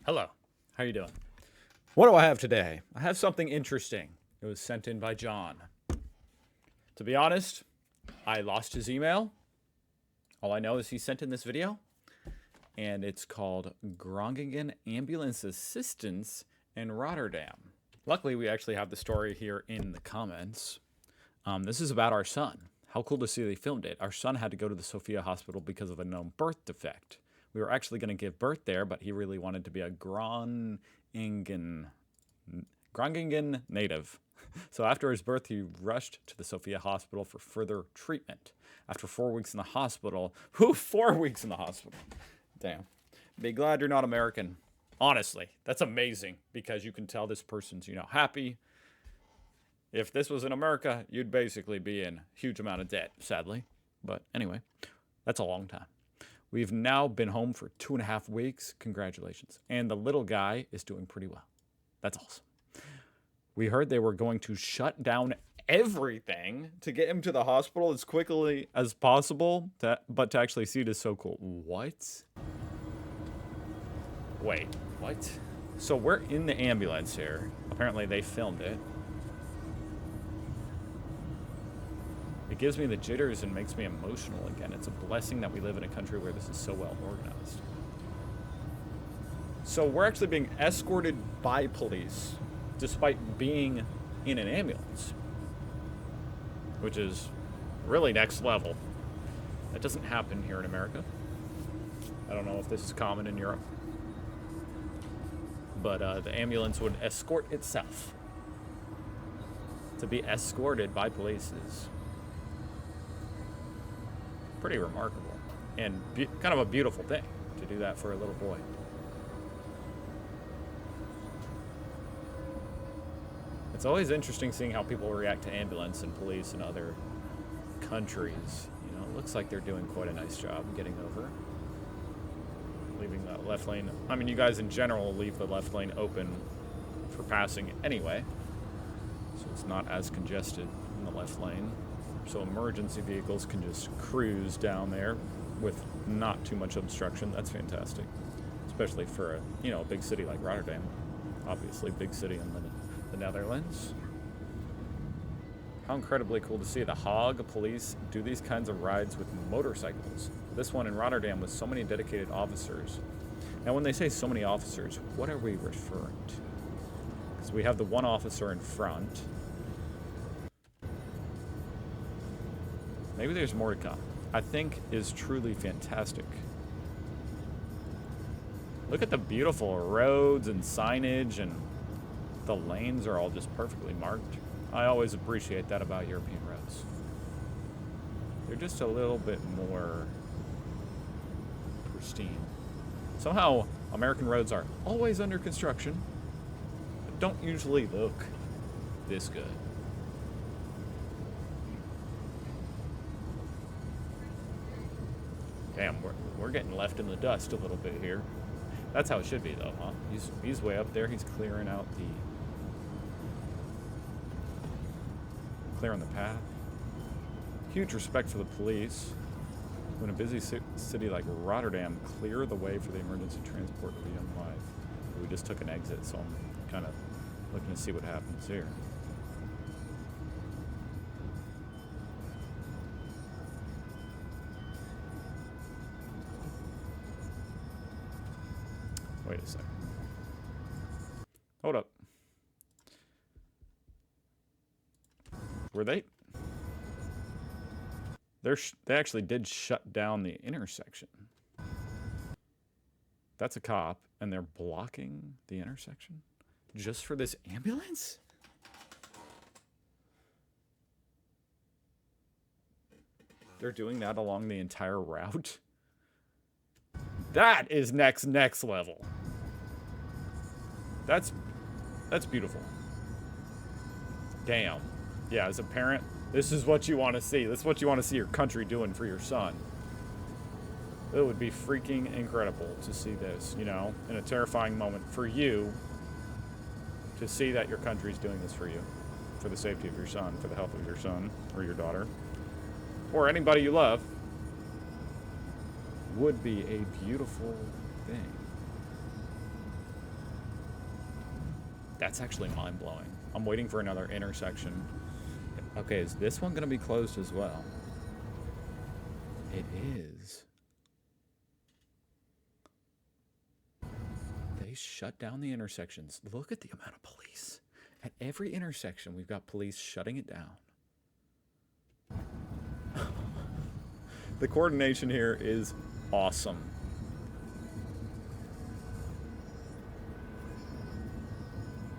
Hello. How you doing? What do I have today? I have something interesting. It was sent in by John. To be honest, I lost his email. All I know is he sent in this video, and it's called Groningen Ambulance Assistance in Rotterdam. Luckily, we actually have the story here in the comments. This is about our son. How cool to see they filmed it. Our son had to go to the Sophia Hospital because of a known birth defect. We were actually going to give birth there, but he really wanted to be a Groningen native. So after his birth, he rushed to the Sophia Hospital for further treatment. After 4 weeks in the hospital, 4 weeks in the hospital. Damn. Be glad you're not American. Honestly, that's amazing because you can tell this person's, happy. If this was in America, you'd basically be in a huge amount of debt, sadly. But anyway, that's a long time. We've now been home for 2.5 weeks. Congratulations. And the little guy is doing pretty well. That's awesome. We heard they were going to shut down everything to get him to the hospital as quickly as possible, but to actually see it is so cool. What? Wait, what? So we're in the ambulance here. Apparently they filmed it. It gives me the jitters and makes me emotional again. It's a blessing that we live in a country where this is so well organized. So we're actually being escorted by police despite being in an ambulance, which is really next level. That doesn't happen here in America. I don't know if this is common in Europe, but the ambulance would escort itself. To be escorted by police is pretty remarkable and kind of a beautiful thing to do that for a little boy. It's always interesting seeing how people react to ambulance and police in other countries. It looks like they're doing quite a nice job getting over. Leaving that left lane. I mean, you guys in general leave the left lane open for passing anyway, so it's not as congested in the left lane. So emergency vehicles can just cruise down there with not too much obstruction. That's fantastic, especially for a big city like Rotterdam. Obviously, big city in the Netherlands. How incredibly cool to see the Hague police do these kinds of rides with motorcycles. This one in Rotterdam with so many dedicated officers. Now, when they say so many officers, what are we referring to? Because we have the one officer in front. Maybe there's more to come. I think is truly fantastic. Look at the beautiful roads and signage, and the lanes are all just perfectly marked. I always appreciate that about European roads. They're just a little bit more pristine. Somehow, American roads are always under construction, but don't usually look this good. Damn, we're getting left in the dust a little bit here. That's how it should be, though, huh? He's way up there. He's clearing the path. Huge respect for the police. When a busy city like Rotterdam clear the way for the emergency transport of the young life. We just took an exit, so I'm kind of looking to see what happens here. Wait a second. Hold up. Were they? They actually did shut down the intersection. That's a cop, and they're blocking the intersection just for this ambulance? They're doing that along the entire route? That is next level. That's beautiful. Damn. Yeah, as a parent, this is what you want to see. This is what you want to see your country doing for your son. It would be freaking incredible to see this, in a terrifying moment for you to see that your country's doing this for you, for the safety of your son, for the health of your son or your daughter, or anybody you love. Would be a beautiful thing. That's actually mind-blowing. I'm waiting for another intersection. Okay, is this one going to be closed as well? It is. They shut down the intersections. Look at the amount of police. At every intersection, we've got police shutting it down. The coordination here is awesome.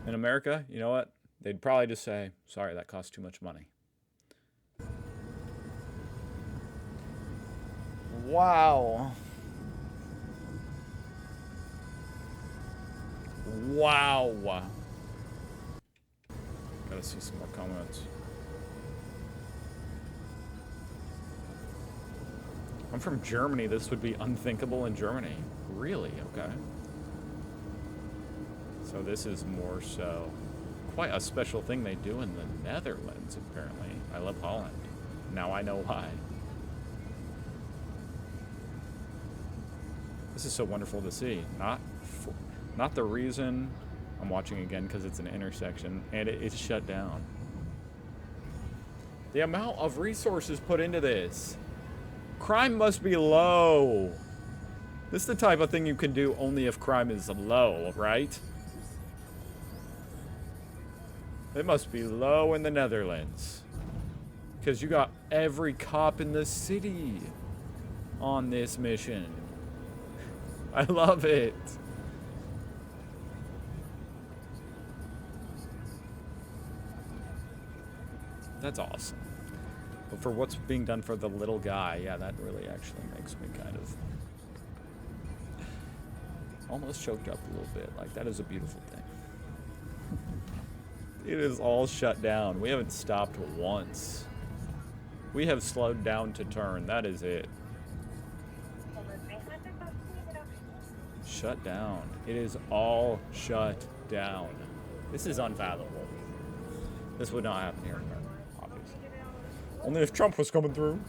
In America, you know what? They'd probably just say, sorry, that costs too much money. Wow. Wow. Gotta see some more comments. I'm from Germany. This would be unthinkable in Germany. Really? Okay. So this is more so quite a special thing they do in the Netherlands, apparently. I love Holland. Now I know why. This is so wonderful to see. Not the reason I'm watching again because it's an intersection and it's shut down. The amount of resources put into this. Crime must be low. This is the type of thing you can do only if crime is low, right? It must be low in the Netherlands. Because you got every cop in the city on this mission. I love it. That's awesome. But for what's being done for the little guy, yeah, that really actually makes me kind of almost choked up a little bit. Like, that is a beautiful thing. It is all shut down. We haven't stopped once. We have slowed down to turn. That is it. Shut down. It is all shut down. This is unfathomable. This would not happen here in America, obviously. Only if Trump was coming through.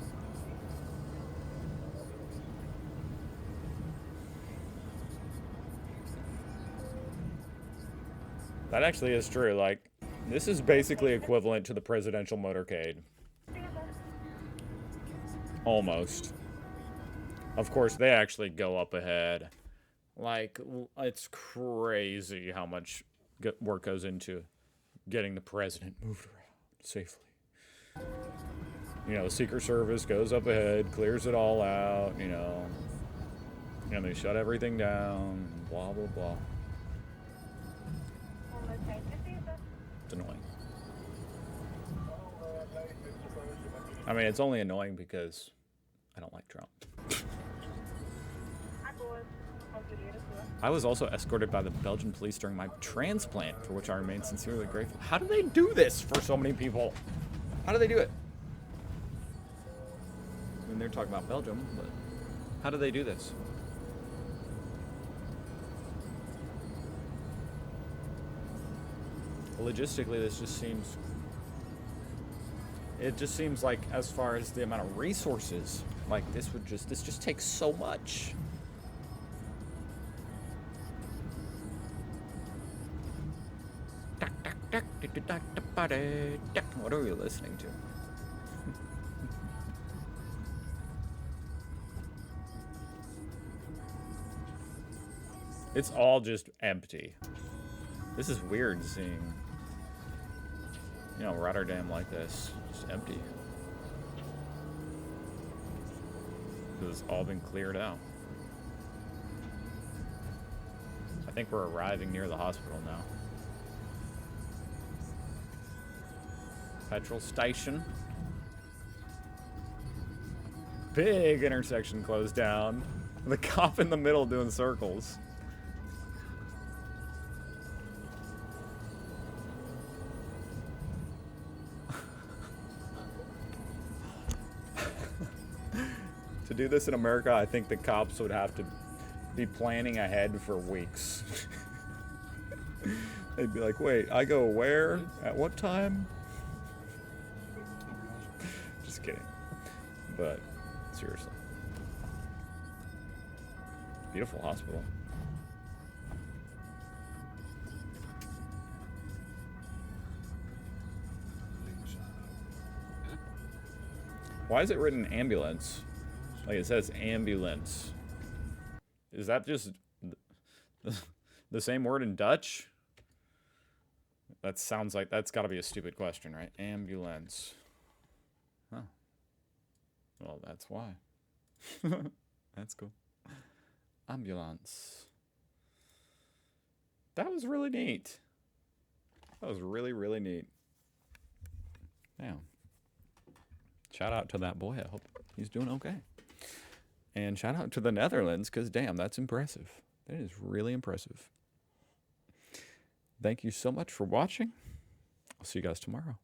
That actually is true. Like, this is basically equivalent to the presidential motorcade. Almost. Of course, they actually go up ahead. Like, it's crazy how much work goes into getting the president moved around safely. You know, the Secret Service goes up ahead, clears it all out, you know. And they shut everything down, blah, blah, blah. It's annoying. I mean, it's only annoying because I don't like Trump. I was also escorted by the Belgian police during my transplant, for which I remain sincerely grateful. How do they do this for so many people? How do they do it? I mean, they're talking about Belgium, but how do they do this? Logistically, this just seems... It just seems like, as far as the amount of resources, like, this just takes so much. What are we listening to? It's all just empty. This is weird seeing, you know, Rotterdam like this, just empty. Because it's all been cleared out. I think we're arriving near the hospital now. Petrol station. Big intersection closed down. The cop in the middle doing circles. To do this in America, I think the cops would have to be planning ahead for weeks. They'd be like, wait, I go where? At what time? Just kidding. But, seriously. Beautiful hospital. Why is it written ambulance? Like it says ambulance. Is that just the same word in Dutch? That sounds like that's got to be a stupid question, right? Ambulance. Huh. Well, that's why. That's cool. Ambulance. That was really neat. That was really, really neat. Damn. Shout out to that boy. I hope he's doing okay. And shout out to the Netherlands, because damn, that's impressive. That is really impressive. Thank you so much for watching. I'll see you guys tomorrow.